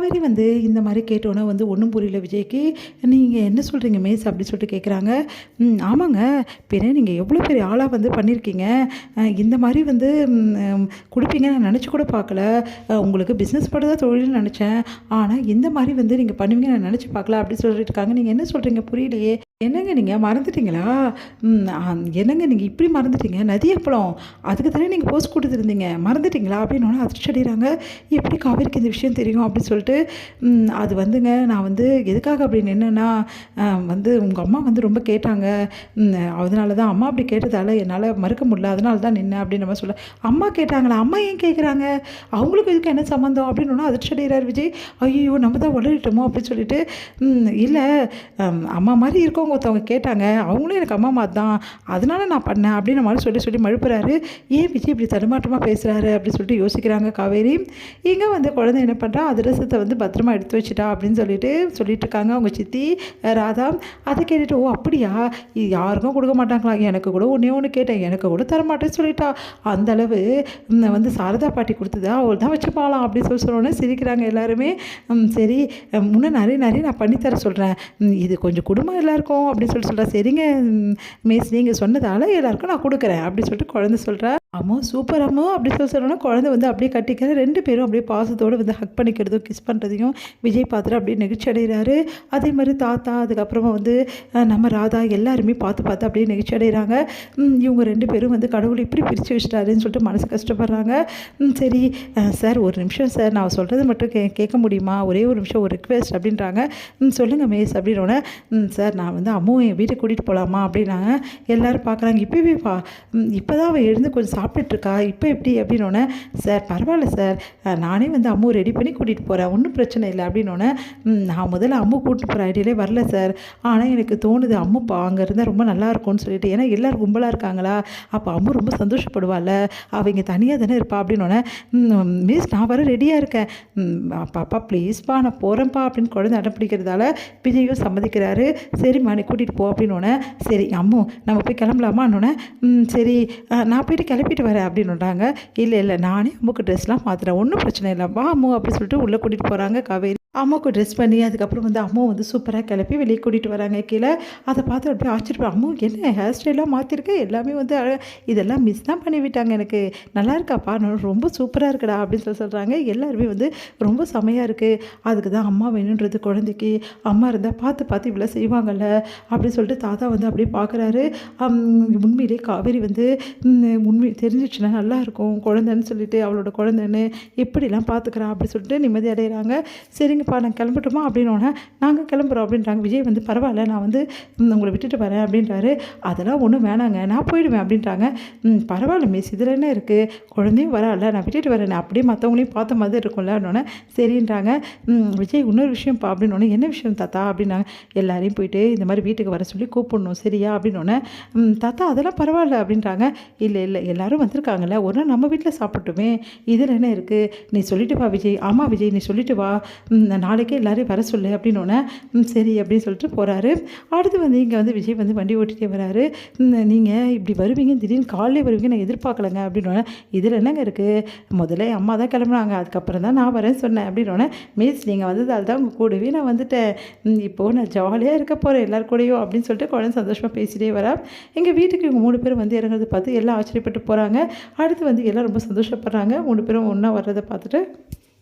காவேரி வந்து இந்த மாதிரி கேட்டோன்னே வந்து ஒன்றும் புரியல விஜய்க்கு. நீங்கள் என்ன சொல்கிறீங்க மிஸ் அப்படி சொல்லிட்டு கேட்குறாங்க. ஆமாங்க, பின்ன நீங்கள் எவ்வளோ பெரிய ஆளாக வந்து பண்ணியிருக்கீங்க. இந்த மாதிரி வந்து கொடுப்பீங்க நான் நினச்சி கூட பார்க்கல. உங்களுக்கு பிஸ்னஸ் பண்ணுறதா தொழில்னு நினச்சேன். ஆனால் இந்த மாதிரி வந்து நீங்கள் பண்ணுவீங்க நான் நினச்சி பார்க்கல அப்படி சொல்லிட்டு இருக்காங்க. நீங்கள் என்ன சொல்கிறீங்க புரியலையே. என்னங்க நீங்கள் மறந்துட்டீங்களா? என்னங்க நீங்கள் இப்படி மறந்துட்டீங்க? நதி அப்பளம் அதுக்கு தானே நீங்கள் போஸ்ட் கொடுத்துருந்தீங்க, மறந்துட்டீங்களா அப்படின்னு அதிர்ச்சி அடைகிறாங்க. எப்படி காவேரிக்கு இந்த விஷயம் தெரியும் அப்படின்னு சொல்லிட்டு. அது வந்துங்க நான் வந்து எதுக்காக அப்படின்னு என்னென்னா வந்து உங்கள் அம்மா வந்து ரொம்ப கேட்டாங்க. அதனால தான் அம்மா அப்படி கேட்டதால் என்னால் மறுக்க முடியல, அதனால தான் நின்னேன் அப்படின்னு நம்ம சொல்ல. அம்மா கேட்டாங்களா? அம்மா ஏன் கேட்குறாங்க? அவங்களுக்கு இதுக்கு என்ன சம்மந்தம் அப்படின்னு அதிர்ச்சி அடைகிறார் விஜய். ஐயோ நம்ம தான் உளறிட்டோமோ அப்படின்னு சொல்லிட்டு. இல்லை, அம்மா மாதிரி இருக்கவங்க ஒருத்தவங்க கேட்டாங்க, அவங்களும் எனக்கு அம்மா மாதிரி தான், அதனால நான் பண்ணேன் அப்படின்னு மாதிரி சொல்லி மழுப்புறாரு. ஏன் விஜய் இப்படி தடுமாற்றமாக பேசுகிறாரு அப்படின்னு சொல்லிட்டு யோசிக்கிறாங்க காவேரி. இங்கே வந்து குழந்தை என்ன பண்ணுறா, அதிரசத்தை வந்து பத்திரமா எடுத்து வச்சுட்டா அப்படின்னு சொல்லிட்டு இருக்காங்க அவங்க சித்தி ராதா. அதை கேட்டுட்டு, ஓ அப்படியா, இது யாருக்கும் கொடுக்க மாட்டாங்களா, எனக்கு கூட ஒன்று கேட்டேன், எனக்கு கூட தரமாட்டேன்னு சொல்லிட்டா, அந்தளவு வந்து சாரதா பாட்டி கொடுத்ததா அவள் தான் வச்சுப்பாலாம் அப்படின்னு சொன்னோன்னே சிரிக்கிறாங்க எல்லாருமே. சரி, இன்னும் நிறைய நான் பண்ணித்தர சொல்கிறேன், இது கொஞ்சம் குடும்பம் எல்லாருக்கும் அப்படின்னு சொல்கிறா. சரிங்க மிஸ், நீங்கள் சொன்னதால் எல்லாருக்கும் நான் கொடுக்குறேன் அப்படின்னு சொல்லிட்டு குழந்தை சொல்கிறா. அம்மோ சூப்பர் அம்மோ அப்படி சொன்னோன்னா குழந்தை வந்து அப்படியே கட்டிக்கிற 2 பேரும் அப்படியே பாசத்தோடு வந்து ஹக் பண்ணிக்கிறதும் கிஸ் பண்ணுறதையும் விஜய் பார்த்துட்டு அப்படியே நெகிழ்ச்சி அடைகிறாரு. அதே மாதிரி தாத்தா, அதுக்கப்புறமா வந்து நம்ம ராதா எல்லாருமே பார்த்து அப்படியே நெகிழ்ச்சி அடைகிறாங்க. இவங்க 2 பேரும் வந்து கடவுள் இப்படி பிரித்து வச்சுட்டாருன்னு சொல்லிட்டு மனசு கஷ்டப்படுறாங்க. சரி சார், ஒரு நிமிஷம் சார், நான் சொல்கிறது மட்டும் கேட்க முடியுமா, ஒரே ஒரு நிமிஷம் ஒரு ரிக்வெஸ்ட் அப்படின்றாங்க. சொல்லுங்கள் மிஸ் அப்படின்னோடனே, சார் நான் வந்து அம்மாவும் என் வீட்டுக்கு கூட்டிகிட்டு போகலாமா அப்படின்னாங்க. எல்லோரும் பார்க்குறாங்க. இப்போ தான் அவன் எழுந்து கொஞ்சம் சாப்பிட்டுட்ருக்கா, இப்போ எப்படி அப்படின்னோடனே, சார் பரவாயில்ல சார், நானே வந்து அம்மு ரெடி பண்ணி கூட்டிகிட்டு போகிறேன், ஒன்றும் பிரச்சனை இல்லை அப்படின்னோடனே, நான் முதல்ல அம்மு கூட்டிட்டு போகிற ஐடியாலே வரல சார், ஆனால் எனக்கு தோணுது அம்மு அங்கே இருந்தால் ரொம்ப நல்லாயிருக்கும்னு சொல்லிட்டு, ஏன்னா எல்லோரும் கும்பலாக இருக்காங்களா, அப்போ அம்மு ரொம்ப சந்தோஷப்படுவாள், அவங்க தனியாக தானே இருப்பா அப்படின்னோடனே, மிஸ் நான் வர ரெடியாக இருக்கேன், பாப்பா ப்ளீஸ்ப்பா நான் போகிறேன்ப்பா அப்படின்னு குழந்தை அடம் பிடிக்கிறதால விஜயும் சம்மதிக்கிறாரு. சரிம்மா நீ கூட்டிகிட்டு போ அப்படின்னோடனே, சரி அம்மு நம்ம போய் கிளம்பலாமான்னொன்னே, சரி நான் போயிட்டு கிளப்பிட்டு வரேன் அப்படின்னுட்டாங்க. இல்லை நானே அம்முக்கு ட்ரெஸ்லாம் மாற்றுறேன், ஒன்றும் பிரச்சனை இல்லை, வா அம்மு அப்படின்னு சொல்லிட்டு உள்ளே கூட்டிகிட்டு போகிறாங்க காவேரி. அம்மாவுக்கு ட்ரெஸ் பண்ணி அதுக்கப்புறம் வந்து அம்மா வந்து சூப்பராக கிளப்பி வெளியே கூட்டிகிட்டு வராங்க கீழே. அதை பார்த்து அப்படியே ஆச்சரியப்பா, அம்மா என்ன ஹேர் ஸ்டைலாக மாற்றிருக்கேன், எல்லாமே வந்து இதெல்லாம் மிஸ் தான் பண்ணி விட்டாங்க, எனக்கு நல்லா இருக்காப்பா, ரொம்ப சூப்பராக இருக்குடா அப்படின்னு சொல்கிறாங்க. எல்லாருமே வந்து ரொம்ப செமையாக இருக்குது, அதுக்கு தான் அம்மா வேணுன்றது குழந்தைக்கு, அம்மா இருந்தால் பார்த்து இவ்வளோ செய்வாங்கள்ல அப்படின்னு சொல்லிட்டு தாத்தா வந்து அப்படியே பார்க்குறாரு. உண்மையிலே காவேரி வந்து உண்மை தெரிஞ்சிச்சுன்னா நல்லாயிருக்கும், குழந்தைன்னு சொல்லிட்டு அவளோட குழந்தைன்னு எப்படிலாம் பார்த்துக்கிறா அப்படின்னு சொல்லிட்டு நிம்மதி அடைகிறாங்க. சரிங்கப்பா நான் கிளம்பட்டுமா அப்படின்னோடனே, நாங்கள் கிளம்புறோம் அப்படின்றாங்க. விஜய் வந்து பரவாயில்ல நான் வந்து உங்களை விட்டுட்டு வரேன் அப்படின்றாரு. அதெல்லாம் ஒன்றும் வேணாங்க, நான் போயிடுவேன் அப்படின்றாங்க. பரவாயில்ல மிஸ், இதில் என்ன இருக்குது, குழந்தையும் வரல, நான் விட்டுட்டு வரேன், அப்படியே மற்றவங்களையும் பார்த்த மாதிரி இருக்கும்ல அப்படின்னோடனே சரின்றாங்க. விஜய் இன்னொரு விஷயம்ப்பா அப்படின்னோடனே, என்ன விஷயம் தாத்தா அப்படின்னாங்க. எல்லாரையும் போயிட்டு இந்த மாதிரி வீட்டுக்கு வர சொல்லி கூப்பிடணும் சரியா அப்படின்னோடனே, தாத்தா அதெல்லாம் பரவாயில்ல அப்படின்றாங்க. இல்லை எல்லோரும் வந்திருக்காங்கல்ல, ஒரு நாள் நம்ம வீட்டில் சாப்பிட்டுமே, இதில் என்ன இருக்குது, நீ சொல்லிட்டு வா விஜய். ஆமாம் விஜய் நீ சொல்லிட்டு வா, நாளைக்கே எல்லோரையும் வர சொல்லு அப்படின்னோடனே, சரி அப்படின்னு சொல்லிட்டு போகிறாரு. அடுத்து வந்து இங்கே வந்து விஜய் வந்து வண்டி ஓட்டிகிட்டே வராரு. நீங்கள் இப்படி வருவீங்க, திடீர்னு காலையில் வருவீங்க நான் எதிர்பார்க்கலங்க அப்படின்னோடனே, இதில் என்னங்க இருக்குது, முதல்ல அம்மா தான் கிளம்புனாங்க, அதுக்கப்புறம் தான் நான் வரேன்னு சொன்னேன் அப்படின்னோடனே, மிஸ் நீங்கள் வந்ததால் தான் உங்கள் கூடவே நான் வந்துட்டேன், இப்போது நான் ஜாலியாக இருக்க போகிறேன் எல்லார் கூடயும் அப்படின்னு சொல்லிட்டு குழந்தை சந்தோஷமாக பேசிகிட்டே வரா. எங்கள் வீட்டுக்கு இவங்க 3 பேரும் வந்து இறங்குறது பார்த்து எல்லாம் ஆச்சரியப்பட்டு போகிறாங்க. அடுத்து வந்து எல்லாம் ரொம்ப சந்தோஷப்படுறாங்க 3 பேரும் ஒன்றா வர்றதை பார்த்துட்டு.